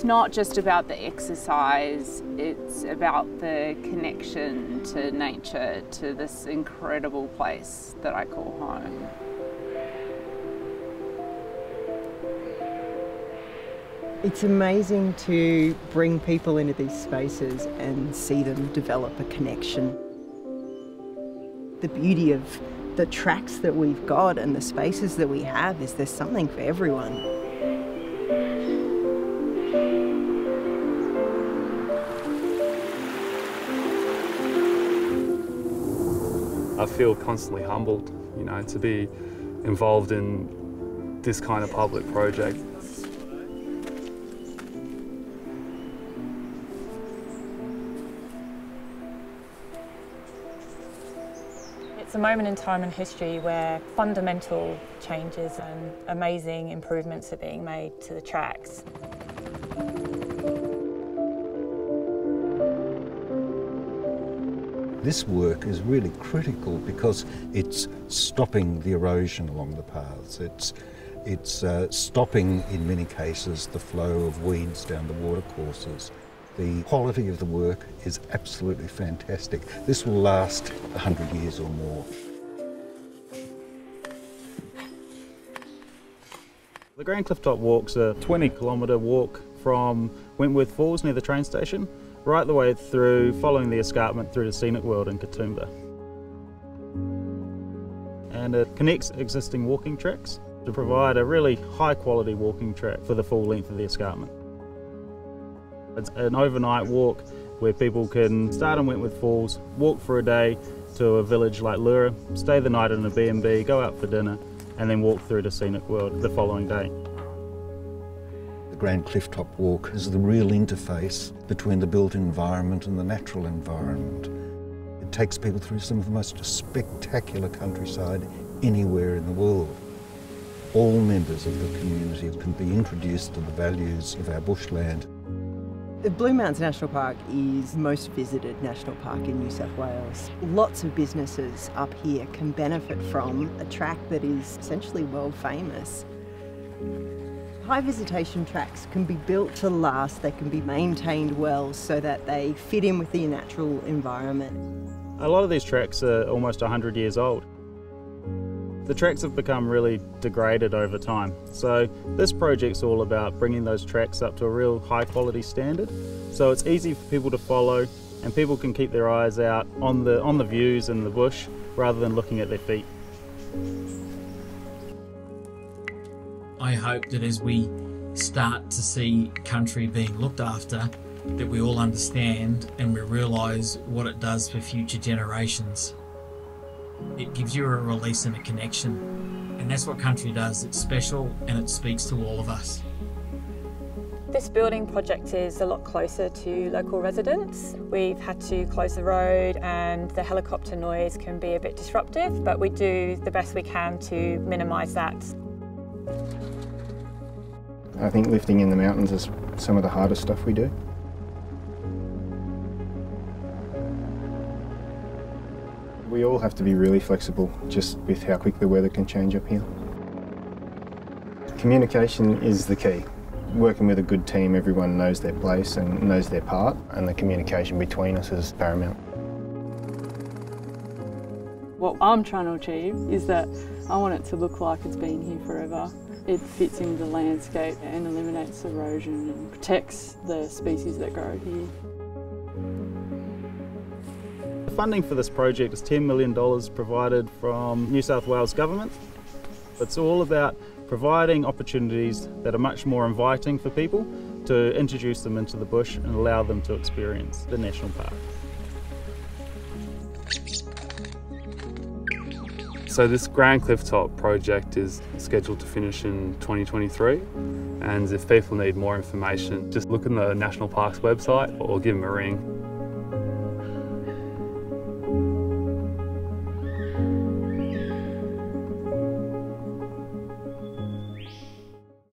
It's not just about the exercise, it's about the connection to nature, to this incredible place that I call home. It's amazing to bring people into these spaces and see them develop a connection. The beauty of the tracks that we've got and the spaces that we have is there's something for everyone. I feel constantly humbled, you know, to be involved in this kind of public project. It's a moment in time in history where fundamental changes and amazing improvements are being made to the tracks. This work is really critical because it's stopping the erosion along the paths. It's stopping, in many cases, the flow of weeds down the watercourses. The quality of the work is absolutely fantastic. This will last 100 years or more. The Grand Clifftop Walk's a 20-kilometre walk from Wentworth Falls near the train station, right the way through, following the escarpment through to Scenic World in Katoomba. And it connects existing walking tracks to provide a really high-quality walking track for the full length of the escarpment. It's an overnight walk where people can start in Wentworth Falls, walk for a day to a village like Lura, stay the night in a B&B, go out for dinner, and then walk through to Scenic World the following day. The Grand Clifftop Walk is the real interface between the built environment and the natural environment. It takes people through some of the most spectacular countryside anywhere in the world. All members of the community can be introduced to the values of our bushland. The Blue Mountains National Park is the most visited national park in New South Wales. Lots of businesses up here can benefit from a track that is essentially world famous. High visitation tracks can be built to last, they can be maintained well so that they fit in with the natural environment. A lot of these tracks are almost 100 years old. The tracks have become really degraded over time, so this project's all about bringing those tracks up to a real high quality standard, so it's easy for people to follow and people can keep their eyes out on the views in the bush rather than looking at their feet. I hope that as we start to see country being looked after, that we all understand and we realise what it does for future generations. It gives you a release and a connection, and that's what country does. It's special and it speaks to all of us. This building project is a lot closer to local residents. We've had to close the road and the helicopter noise can be a bit disruptive, but we do the best we can to minimise that. I think lifting in the mountains is some of the hardest stuff we do. We all have to be really flexible just with how quick the weather can change up here. Communication is the key. Working with a good team, everyone knows their place and knows their part, and the communication between us is paramount. What I'm trying to achieve is that I want it to look like it's been here forever. It fits into the landscape and eliminates erosion and protects the species that grow here. The funding for this project is $10 million provided from New South Wales Government. It's all about providing opportunities that are much more inviting for people to introduce them into the bush and allow them to experience the national park. So this Grand Clifftop project is scheduled to finish in 2023, and if people need more information, just look on the National Parks website or give them a ring.